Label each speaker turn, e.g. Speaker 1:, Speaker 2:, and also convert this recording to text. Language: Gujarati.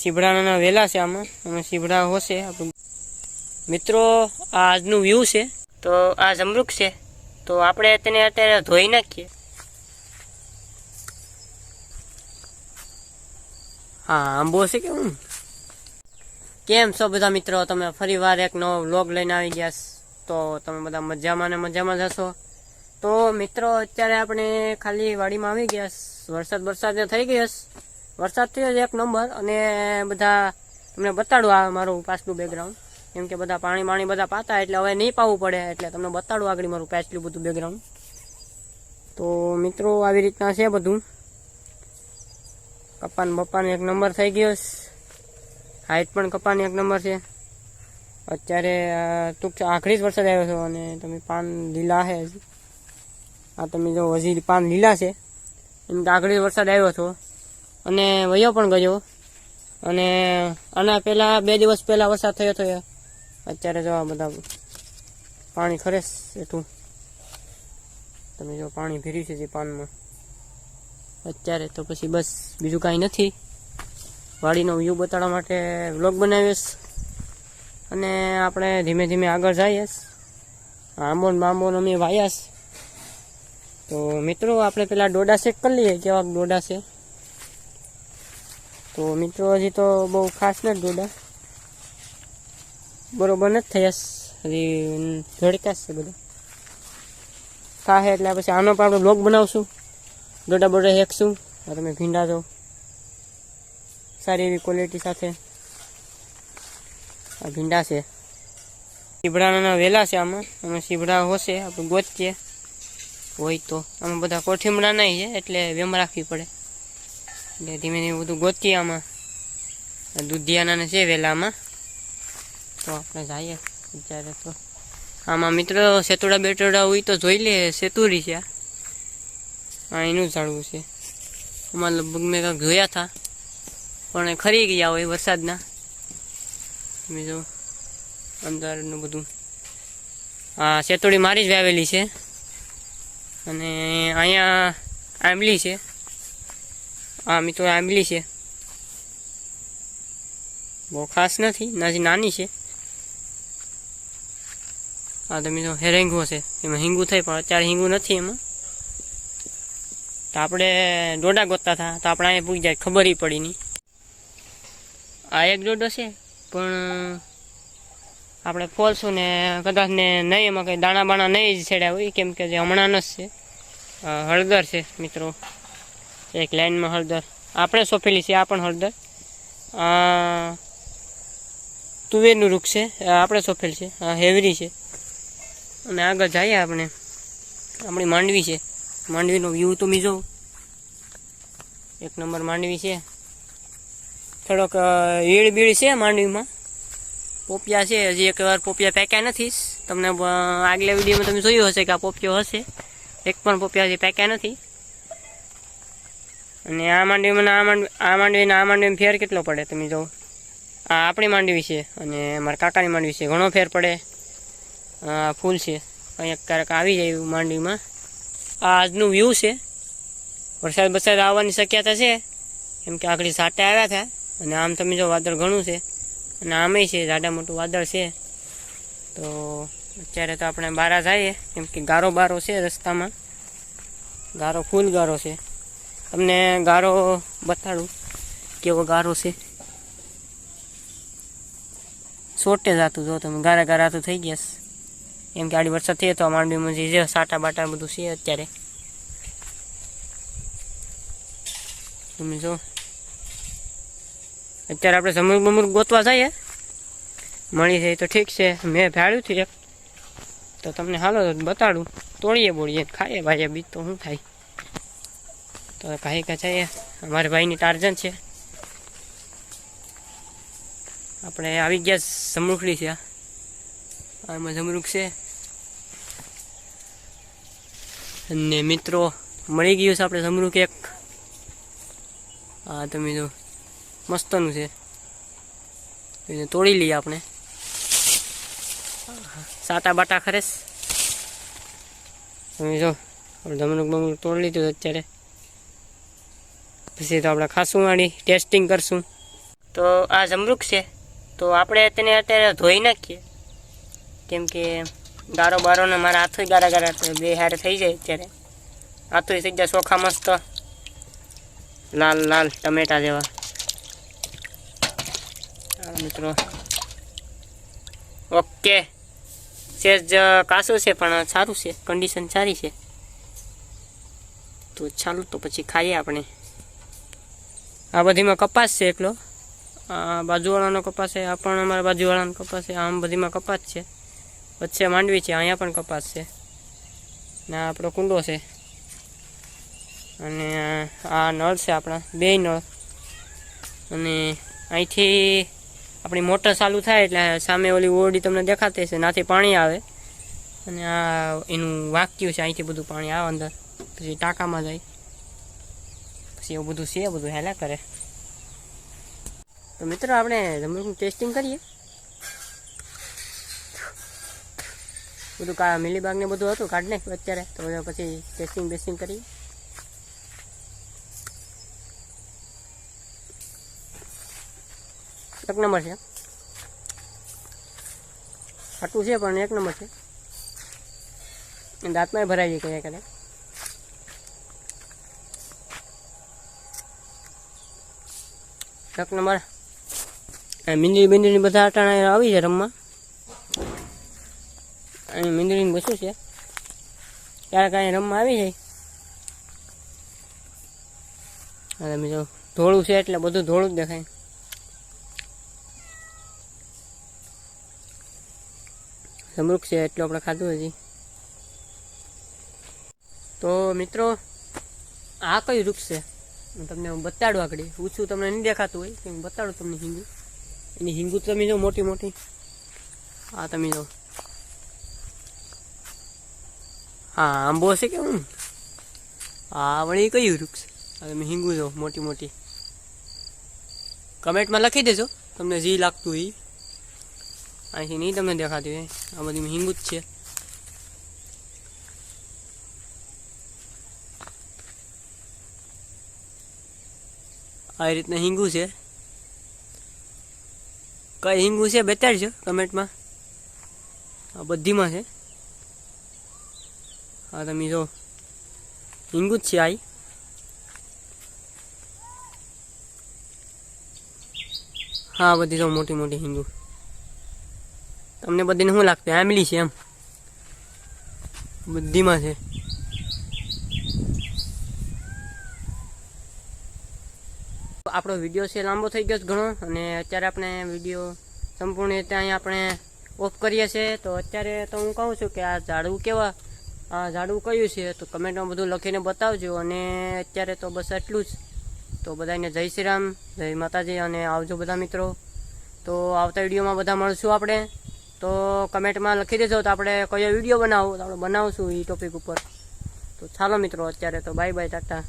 Speaker 1: સીભડાના વેલા છે આમાં, અમે સીભડા હોશે આપણું મિત્રો. આ આજનું વ્યૂ છે. તો આ જમરૂક છે, તો આપણે તેને અત્યારે ધોઈ નાખીએ. હા, આંબો છે કેમ છો બધા મિત્રો? તમે ફરી વાર એક નવો વ્લોગ લઈને આવી ગયા. તો તમે બધા મજામાં ને મજામાં જ હશો. તો મિત્રો અત્યારે આપણે ખાલી વાડીમાં આવી ગયા. વરસાદ થઈ ગયો. વરસાદ થયો છે એક નંબર. અને બધા તમને બતાડું આ મારું પાછલું બેકગ્રાઉન્ડ, કેમ કે બધા પાણી બધા પાતા એટલે હવે નહીં પાવું પડે, એટલે તમને બતાડું આગળ મારું પાછલું બધું બેકગ્રાઉન્ડ. તો મિત્રો આવી રીતના છે બધું. કપાન એક નંબર થઈ ગયો. હાઈટ પણ કપાની એક નંબર છે. અત્યારે ટૂંક આખરી જ વરસાદ આવ્યો છે અને તમે પાન લીલા છે. આ તમે જો હજી પાન લીલા છે, એમ કે આખરી વરસાદ આવ્યો હતો અને વયો પણ ગયો. અને આના પહેલા 2 દિવસ પહેલા વરસાદ થયો હતો. અત્યારે જો આ બધા પાણી ખરેશ એટલું તમે જો પાણી ભર્યું છે જે પાનમાં અત્યારે. તો પછી બસ બીજું કાંઈ નથી. વાડીનો વ્યૂ બતાડવા માટે વ્લોગ બનાવીશ અને આપણે ધીમે ધીમે આગળ જઈએ. આંબો અમે વાયાસ. તો મિત્રો આપણે પેલા ડોડા ચેક કરી લઈએ કેવા ડોડા છે. તો મિત્રો હજી તો બહુ ખાસ નથી ડોડા, બરોબર નથી થયા, હજી ધડકાશ છે બધા. થાય એટલે પછી આનો પણ આપણે વ્લોગ બનાવશું, ડોડા હેકશું. તમે ભીંડા જો સારી એવી ક્વોલિટી સાથે આ ભીંડા છે. સીભડાના વેલા છે આમાં, અમે સીભડા હોશે આપણે ગોતીએ હોય તો. આમાં બધા કોઠીમડા નહીં છે એટલે વેમ રાખવી પડે, એટલે ધીમે ધીમે બધું ગોતીએ. આમાં દૂધિયાના છે વેલામાં. તો આપણે જઈએ અત્યારે. તો આમાં મિત્રો સેતુડા બેટોડા હોય તો જોઈ લે. સેતુરી છે આ, એનું ઝાડવું છે. આમાં લગભગ મેં કાંઈક જોયા હતા પણ ખરી ગયા હોય વરસાદના. તમે જો અંદરનું બધું. આ સેતુડી મારી જ વાવેલી છે. અને અહીંયા આંબલી છે. આ મિત્રો આંબલી છે, બહુ ખાસ નથી, નાની છે. આ તમે જો હેરેંગો છે, એમાં હિંગું થઈ પણ અત્યારે હિંગું નથી એમાં. તો આપણે ડોડા ગોતતા હતા તો આપણે અહીંયા પૂછી જાય, ખબર પડી નહીં. આ એક ડોડો છે પણ આપણે ફોલશું ને કદાચ ને નહીં, એમાં કંઈ દાણા બાણા નહીં જ છેડ્યા હોય, કેમ કે જે હમણાં જ છે. હળદર છે મિત્રો, એક લાઈનમાં હળદર આપણે સોંપેલી છે. આ પણ હળદર તુવેરનું વૃક્ષ છે, આપણે સોંપેલ છે. આ હેવરી છે. અને આગળ જઈએ આપણે. આપણી માંડવી છે. માંડવીનો વ્યૂ તો મી જોઉં, એક નંબર માંડવી છે. થોડોક ઈળ બીળ છે માંડવીમાં. પોપિયા છે, હજી એક વાર પોપિયા પેક્યા નથી. તમને આગલા વિડીયોમાં તમે જોયું હશે કે આ પોપિયો હશે. એક પણ પોપિયા હજી પેક્યા નથી. અને આ માંડવીમાં ફેર કેટલો પડે તમે જો. આ આપણી માંડવી છે અને મારા કાકાની માંડવી છે, ઘણો ફેર પડે. ફૂલ છે, કંઈક ક્યારેક આવી જાય એવું માંડવીમાં. આ આજનું વ્યૂ છે. વરસાદ આવવાની શક્યતા છે, કેમ કે આગળ સાટા આવ્યા હતા. અને આમ તમે જો વાદળ ઘણું છે, અને આમે છે જાડા મોટું વાદળ છે. તો અત્યારે તો આપણે બારા જઈએ, કેમ કે ગારો બારો છે રસ્તામાં. ગારો ફૂલ ગારો છે. તમને ગારો બતાડું કેવો ગારો છે. સોટે જતું જો તમે, ગારા તો થઈ ગયા. એમ કે આડી વરસાદ થયો તો માંડવીમાં જે સાટા બાટા બધું છે અત્યારે. તમે જો અત્યારે આપણે જમરૂક ગોતવા જઈએ, મળી જાય તો ઠીક છે. મેં ભાડ્યું હતું એક, તો તમને હાલો બતાડું. તોડીએ બોળીએ ખાઈએ ભાઈએ, બીજ તો શું થાય. તો કાંઈ જઈએ. અમારા ભાઈની ટાર્જન છે. આપણે આવી ગયા જમરૂખડી છે. આમાં જમરૂક છે. અને મિત્રો મળી ગયું છે આપણે જમરૂક એક. હા તમે જો મસ્તનું છે, એને તોડી લઈએ આપણે. સાટા બાટા ખરેશ તમે જો જમરૂક તોડી લીધું અત્યારે. પછી તો આપણે ખાસું વાળી ટેસ્ટિંગ કરશું. તો આ જમરૂખ છે, તો આપણે તેને અત્યારે ધોઈ નાખીએ, કેમ કે ગારો બારોને મારા હાથો ગારા ગારા તો બે હારે થઈ જાય. અત્યારે હાથો થઈ જાય ચોખા મસ્ત લાલ લાલ ટમેટા જેવા. મિત્રો ઓકે, સેજ કાસું છે પણ સારું છે, કન્ડિશન સારી છે. તો ચાલો તો પછી ખાઈએ આપણે. આ બધીમાં કપાસ છે એકલો, આ બાજુવાળાનો કપાસ છે, આ પણ અમારા બાજુવાળાનો કપાસ છે, આમ બધીમાં કપાસ છે, વચ્ચે માંડવી છે, અહીંયા પણ કપાસ છે, ને આ આપણો કુંડો છે, અને આ નળ છે આપણા બે નળ. અને અહીંથી આપણી મોટર ચાલુ થાય એટલે સામે ઓલી ઓરડી તમને દેખાતી છે, નાથી પાણી આવે, અને આ એનું વાક્યું છે, અહીંથી બધું પાણી આવે અંદર, પછી ટાંકામાં જાય, પછી એવું બધું છે, બધું હેલા કરે. તો મિત્રો આપણે જમરૂખનું ટેસ્ટિંગ કરીએ. બધું મિલીબાગ ને બધું હતું કાઢ નાખ્યું અત્યારે, તો પછી ટેસ્ટિંગ બેસ્ટિંગ કરીએ. એક નંબર છે, ખાટું છે પણ એક નંબર છે, દાંતમાં ભરાઈ જાય ક્યાંય ક્યાંય. એક નંબર. મીંદડી બીંદડી બધા અટાણા આવી છે રમવા, અને મીંદડીને બસું છે, ક્યારેક કાંઈ રમવા આવી જાય. અને બીજું ધોળું છે એટલે બધું ધોળું જ દેખાય. જમરૂખ છે એટલું આપણે ખાધું હજી. તો મિત્રો આ કયું વૃક્ષ છે હું તમને બતાડું, આગળ ઊંચું તમને નહીં દેખાતું હોય કે હું બતાડું તમને હિંગુ. એની હિંગુ તમે જો મોટી મોટી, હા તમે જો, હા આંબો છે કે હું, હા વળી કયું વૃક્ષ, તમે હિંગુ જો મોટી મોટી. કમેન્ટમાં લખી દેજો તમને જે લાગતું એ. અહીંથી નહીં તમને દેખાતી હોય, આ બધી હિંગુ જ છે. આ રીતના હિંગુ છે. કઈ હિંગુ છે બતાડજો કમેન્ટમાં, આ બધીમાં છે. હા તમે જો હિંગુ જ છે આ. હા બધી જો મોટી મોટી હિંગુ. તમને બધીને શું લાગતું આંબલી છે એમ? બધીમાં છે. આપણો વિડીયો છે લાંબો થઈ ગયો છે ઘણો, અને અત્યારે આપણે વિડીયો સંપૂર્ણ રીતે અહીંયા આપણે ઓફ કરીએ છીએ. તો અત્યારે તો હું કહું છું કે આ ઝાડવું કેવા, આ ઝાડવું કયું છે તો કમેન્ટમાં બધું લખીને બતાવજો. અને અત્યારે તો બસ એટલું જ. તો બધાને જય શ્રી રામ, જય માતાજી, અને આવજો બધા મિત્રો. તો આવતા વિડીયોમાં બધા મળશું આપણે. તો કમેન્ટમાં લખી દેજો તો આપણે કયો વિડીયો બનાવો તો આપણે બનાવશું એ ટોપિક ઉપર. તો ચાલો મિત્રો અત્યારે તો બાય બાય, ટાટા.